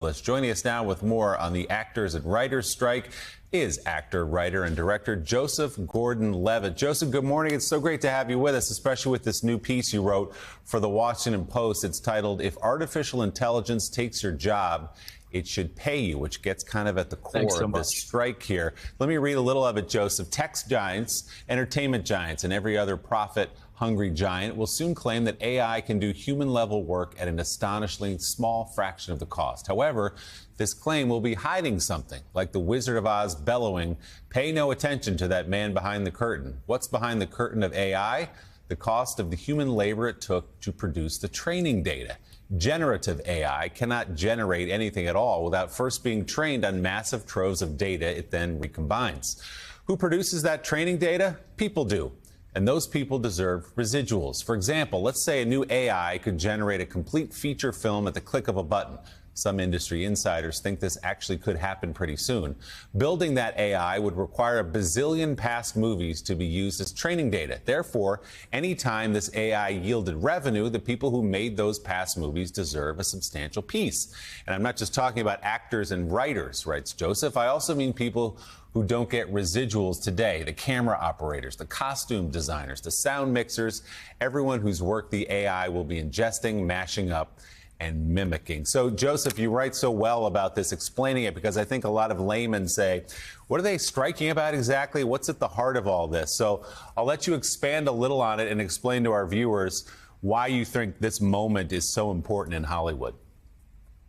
Joining us now with more on the actors and writers strike is actor, writer, and director Joseph Gordon-Levitt. Joseph, good morning. It's so great to have you with us, especially with this new piece you wrote for the Washington Post. It's titled, "If Artificial Intelligence Takes Your Job, It Should Pay You," which gets kind of at the core of this strike here. Let me read a little of it, Joseph. Tech giants, entertainment giants, and every other profit-hungry giant will soon claim that AI can do human-level work at an astonishingly small fraction of the cost. However, this claim will be hiding something, like the Wizard of Oz bellowing, "Pay no attention to that man behind the curtain." What's behind the curtain of AI? The cost of the human labor it took to produce the training data. Generative AI cannot generate anything at all without first being trained on massive troves of data it then recombines. Who produces that training data? People do. And those people deserve residuals. For example, let's say a new AI could generate a complete feature film at the click of a button. Some industry insiders think this actually could happen pretty soon. Building that AI would require a bazillion past movies to be used as training data. Therefore, anytime this AI yielded revenue, the people who made those past movies deserve a substantial piece. And I'm not just talking about actors and writers, writes Joseph. I also mean people who don't get residuals today, the camera operators, the costume designers, the sound mixers, everyone whose work the AI will be ingesting, mashing up, and mimicking. So, Joseph, you write so well about this, explaining it, because I think a lot of laymen say, what are they striking about exactly? What's at the heart of all this? So I'll let you expand a little on it and explain to our viewers why you think this moment is so important in Hollywood.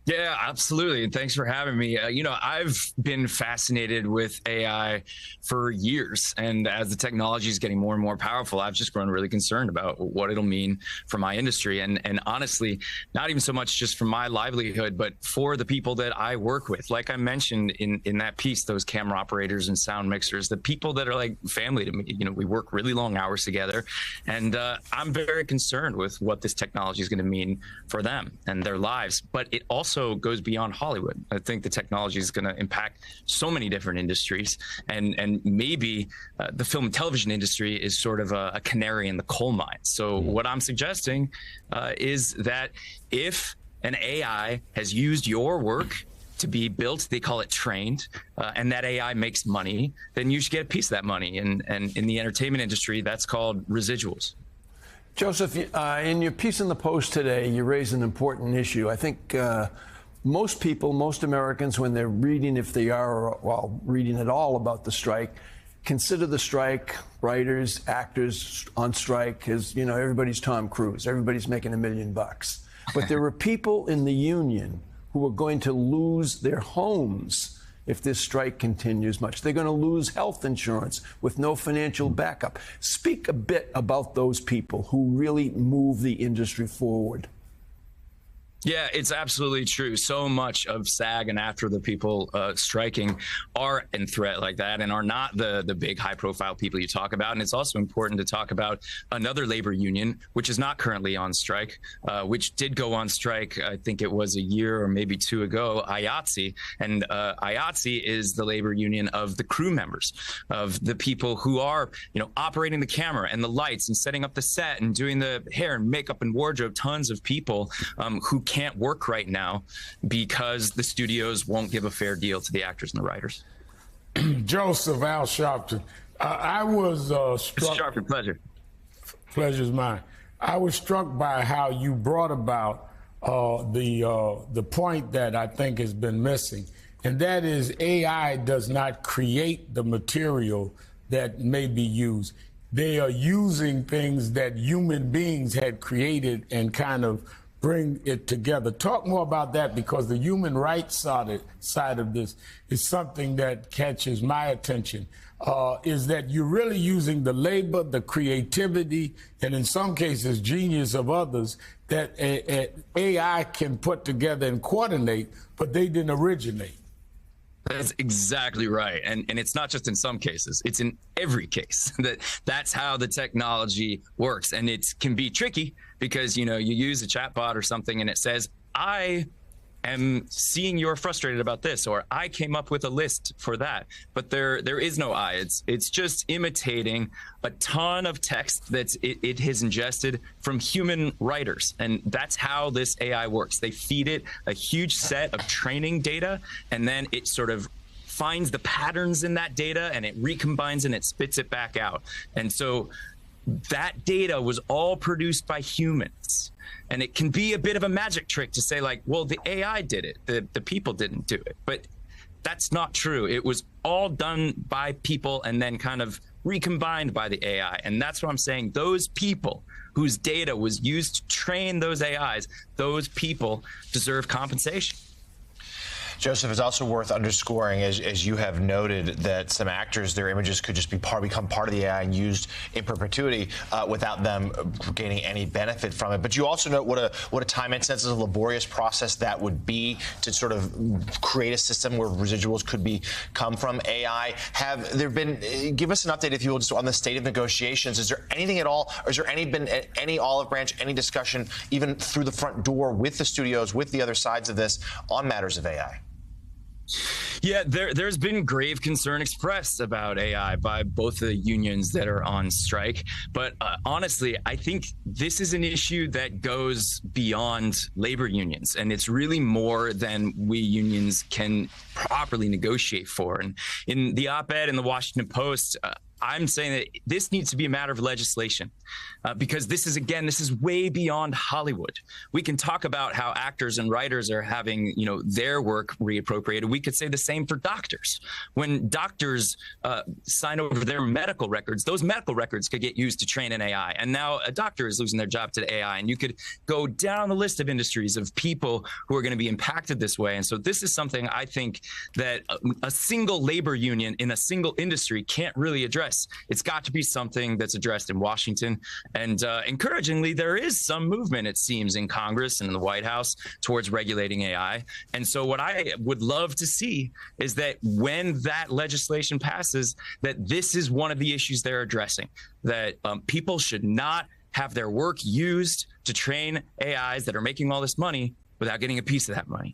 Yeah, absolutely. And thanks for having me. I've been fascinated with AI for years. And as the technology is getting more and more powerful, I've just grown really concerned about what it'll mean for my industry. And honestly, not even so much just for my livelihood, but for the people that I work with. Like I mentioned in that piece, those camera operators and sound mixers, the people that are like family to me. We work really long hours together. And I'm very concerned with what this technology is going to mean for them and their lives. But it also goes beyond Hollywood. I think the technology is going to impact so many different industries, and maybe the film and television industry is sort of a canary in the coal mine. So what I'm suggesting is that if an AI has used your work to be built, they call it trained, and that AI makes money, then you should get a piece of that money. And in the entertainment industry, that's called residuals. Joseph, in your piece in the Post today, you raise an important issue. I think most people, most Americans, when they're reading, if they are, well, reading at all about the strike, consider the strike, writers, actors on strike, as, everybody's Tom Cruise. Everybody's making $1 million. But there are people in the union who are going to lose their homes if this strike continues much. They're going to lose health insurance with no financial backup. Speak a bit about those people who really move the industry forward. Yeah, it's absolutely true. So much of SAG and after the people striking are in threat like that and are not the big high profile people you talk about. And it's also important to talk about another labor union, which is not currently on strike, which did go on strike. I think it was a year or maybe two ago, IATSE. And IATSE is the labor union of the crew members, of the people who are, operating the camera and the lights and setting up the set and doing the hair and makeup and wardrobe. Tons of people who can't work right now because the studios won't give a fair deal to the actors and the writers. Joseph, Al Sharpton, I was struck. Mr. Sharpton, pleasure. Pleasure's mine. I was struck by how you brought about the point that I think has been missing, and that is AI does not create the material that may be used. They are using things that human beings had created and kind of bring it together. Talk more about that, because the human rights side of this is something that catches my attention, is that you're really using the labor, the creativity, and in some cases, genius of others that AI can put together and coordinate, but they didn't originate. That's exactly right. And it's not just in some cases, it's in every case. That's how the technology works. And it can be tricky because, you use a chatbot or something and it says, I am seeing you're frustrated about this, or I came up with a list for that. But there is no I. It's just imitating a ton of text that it has ingested from human writers. And that's how this AI works. They feed it a huge set of training data, and then it sort of finds the patterns in that data and it recombines and it spits it back out. And so that data was all produced by humans. And it can be a bit of a magic trick to say, like, well, the AI did it, the people didn't do it. But that's not true. It was all done by people and then kind of recombined by the AI. And that's what I'm saying. Those people whose data was used to train those AIs, those people deserve compensation. Joseph, it's also worth underscoring, as you have noted, that some actors, their images could just become part of the AI and used in perpetuity without them gaining any benefit from it. But you also note what a time-intensive, laborious process that would be to sort of create a system where residuals could come from AI. Have there been? Give us an update, if you will, just on the state of negotiations. Is there anything at all, or has there been any olive branch, any discussion, even through the front door with the studios, with the other sides of this, on matters of AI? Yeah, there's been grave concern expressed about AI by both the unions that are on strike. But honestly, I think this is an issue that goes beyond labor unions, and it's really more than we unions can properly negotiate for. And in the op-ed in the Washington Post, I'm saying that this needs to be a matter of legislation, because this is way beyond Hollywood. We can talk about how actors and writers are having, their work reappropriated. We could say the same for doctors. When doctors sign over their medical records, those medical records could get used to train an AI. And now a doctor is losing their job to the AI. And you could go down the list of industries of people who are going to be impacted this way. And so this is something I think that a single labor union in a single industry can't really address. It's got to be something that's addressed in Washington. And encouragingly, there is some movement, it seems, in Congress and in the White House towards regulating AI. And so what I would love to see is that when that legislation passes, that this is one of the issues they're addressing, that people should not have their work used to train AIs that are making all this money without getting a piece of that money.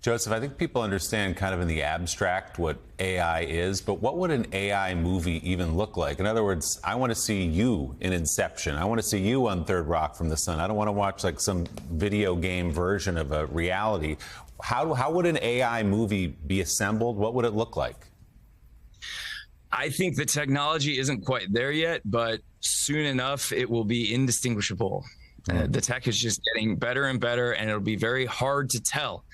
Joseph, I think people understand kind of in the abstract what AI is, but what would an AI movie even look like? In other words, I want to see you in Inception. I want to see you on Third Rock from the Sun. I don't want to watch like some video game version of a reality. How would an AI movie be assembled? What would it look like? I think the technology isn't quite there yet, but soon enough, it will be indistinguishable. The tech is just getting better and better, and it'll be very hard to tell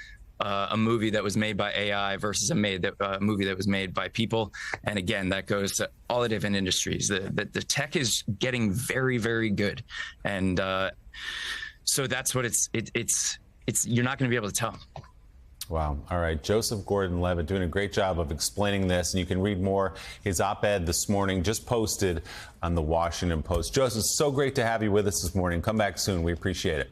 a movie that was made by AI versus a movie that was made by people. And again, that goes to all the different industries. The tech is getting very, very good. And so that's what it's you're not going to be able to tell. Wow. All right. Joseph Gordon-Levitt doing a great job of explaining this. And you can read more. His op-ed this morning just posted on the Washington Post. Joseph, so great to have you with us this morning. Come back soon. We appreciate it.